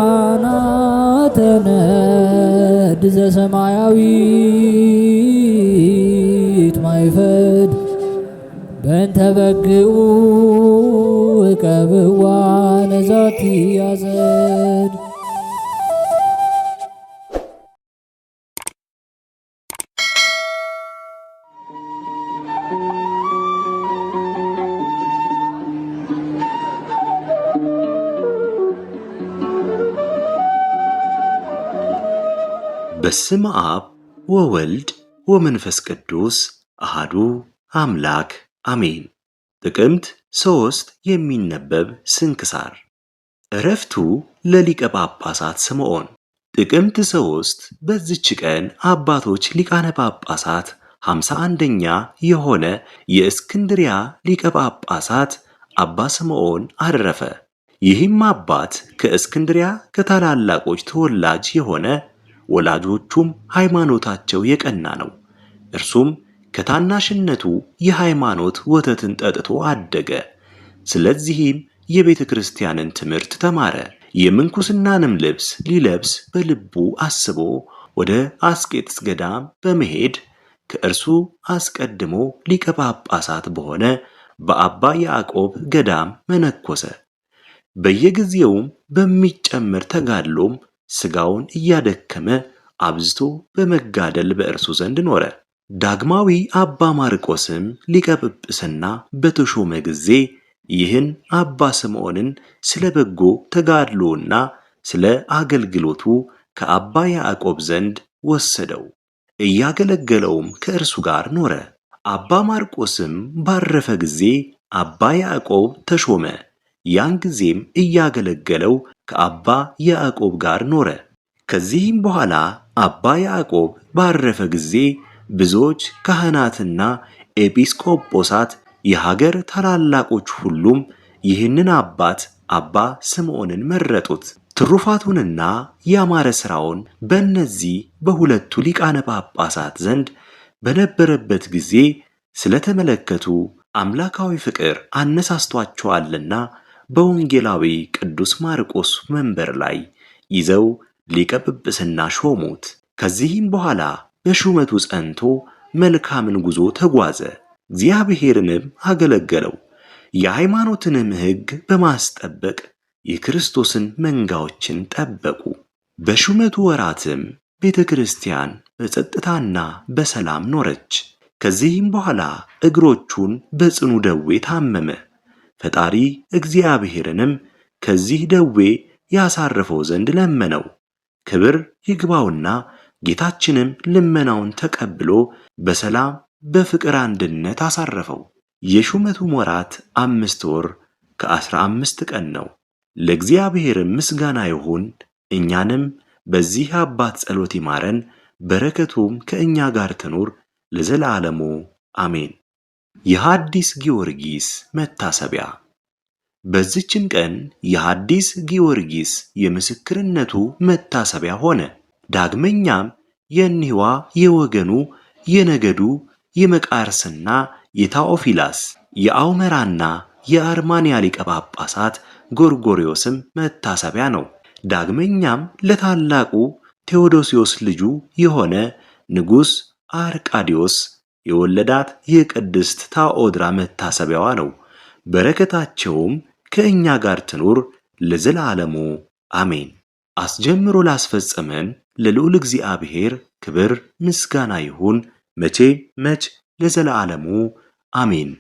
ሊቃናተ ነድ ዘሰማያዊት ማይፈድ በእንተ በግዑ እቀብዋ ነዛቲ ያዘድ። በስመ አብ ወወልድ ወመንፈስ ቅዱስ አሃዱ አምላክ አሜን። ጥቅምት 3 የሚነበብ ስንክሳር። ዕረፍቱ ለሊቀ ጳጳሳት ስምዖን። ጥቅምት 3 በዚች ቀን አባቶች ሊቃነ ጳጳሳት 51ኛ የሆነ የእስክንድርያ ሊቀ ጳጳሳት አባ ስምዖን አረፈ። ይህም አባት ከእስክንድርያ ከታላላቆች ተወላጅ የሆነ ወላጆቹም ሃይማኖታቸው የቀና ነው። እርሱም ከታናሽነቱ የሃይማኖት ወተትን ጠጥቶ አደገ። ስለዚህም የቤተ ክርስቲያንን ትምህርት ተማረ። የምንኩስናንም ልብስ ሊለብስ በልቡ አስቦ ወደ አስቄጥስ ገዳም በመሄድ ከእርሱ አስቀድሞ ሊቀ ጳጳሳት በሆነ በአባ ያዕቆብ ገዳም መነኮሰ። በየጊዜውም በሚጨምር ተጋድሎም ሥጋውን እያደከመ አብዝቶ በመጋደል በእርሱ ዘንድ ኖረ። ዳግማዊ አባ ማርቆስም ሊቀ ጵጵስና በተሾመ ጊዜ ይህን አባ ስምዖንን ስለ በጎ ተጋድሎና ስለ አገልግሎቱ ከአባ ያዕቆብ ዘንድ ወሰደው። እያገለገለውም ከእርሱ ጋር ኖረ። አባ ማርቆስም ባረፈ ጊዜ አባ ያዕቆብ ተሾመ። ያን ጊዜም እያገለገለው ከአባ ያዕቆብ ጋር ኖረ። ከዚህም በኋላ አባ ያዕቆብ ባረፈ ጊዜ ብዙዎች ካህናትና ኤጲስቆጶሳት የሀገር ታላላቆች ሁሉም ይህንን አባት አባ ስምዖንን መረጡት። ትሩፋቱንና ያማረ ሥራውን በእነዚህ በሁለቱ ሊቃነ ጳጳሳት ዘንድ በነበረበት ጊዜ ስለተመለከቱ አምላካዊ ፍቅር አነሳስቷቸዋልና በወንጌላዊ ቅዱስ ማርቆስ መንበር ላይ ይዘው ሊቀ ጵጵስና ሾሙት። ከዚህም በኋላ በሹመቱ ጸንቶ መልካምን ጉዞ ተጓዘ። እግዚአብሔርንም አገለገለው። የሃይማኖትንም ሕግ በማስጠበቅ የክርስቶስን መንጋዎችን ጠበቁ። በሹመቱ ወራትም ቤተ ክርስቲያን በጸጥታና በሰላም ኖረች። ከዚህም በኋላ እግሮቹን በጽኑ ደዌ ታመመ። ፈጣሪ እግዚአብሔርንም ከዚህ ደዌ ያሳርፈው ዘንድ ለመነው። ክብር ይግባውና ጌታችንም ልመናውን ተቀብሎ በሰላም በፍቅር አንድነት አሳረፈው። የሹመቱም ወራት 5 ወር ከ15 ቀን ነው። ለእግዚአብሔርም ምስጋና ይሁን። እኛንም በዚህ አባት ጸሎት ይማረን፣ በረከቱም ከእኛ ጋር ትኑር ለዘላለሙ አሜን። የሐዲስ ጊዮርጊስ መታሰቢያ። በዚችም ቀን የሐዲስ ጊዮርጊስ የምስክርነቱ መታሰቢያ ሆነ። ዳግመኛም የእኒህዋ የወገኑ የነገዱ የመቃርስና የታኦፊላስ የአውመራና የአርማንያ ሊቀ ጳጳሳት ጎርጎርዮስም መታሰቢያ ነው። ዳግመኛም ለታላቁ ቴዎዶስዮስ ልጁ የሆነ ንጉሥ አርቃዲዮስ የወለዳት የቅድስት ታኦድራ መታሰቢያዋ ነው። በረከታቸውም ከእኛ ጋር ትኑር ለዘላለሙ አሜን። አስጀምሮ ላስፈጸመን ለልዑል እግዚአብሔር ክብር ምስጋና ይሁን መች ለዘላለሙ አሜን።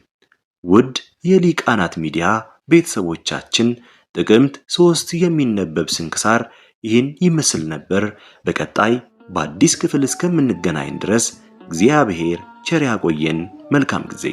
ውድ የሊቃናት ሚዲያ ቤተሰቦቻችን ጥቅምት 3 የሚነበብ ስንክሳር ይህን ይመስል ነበር። በቀጣይ በአዲስ ክፍል እስከምንገናኝ ድረስ እግዚአብሔር ቸር ያቆየን። መልካም ጊዜ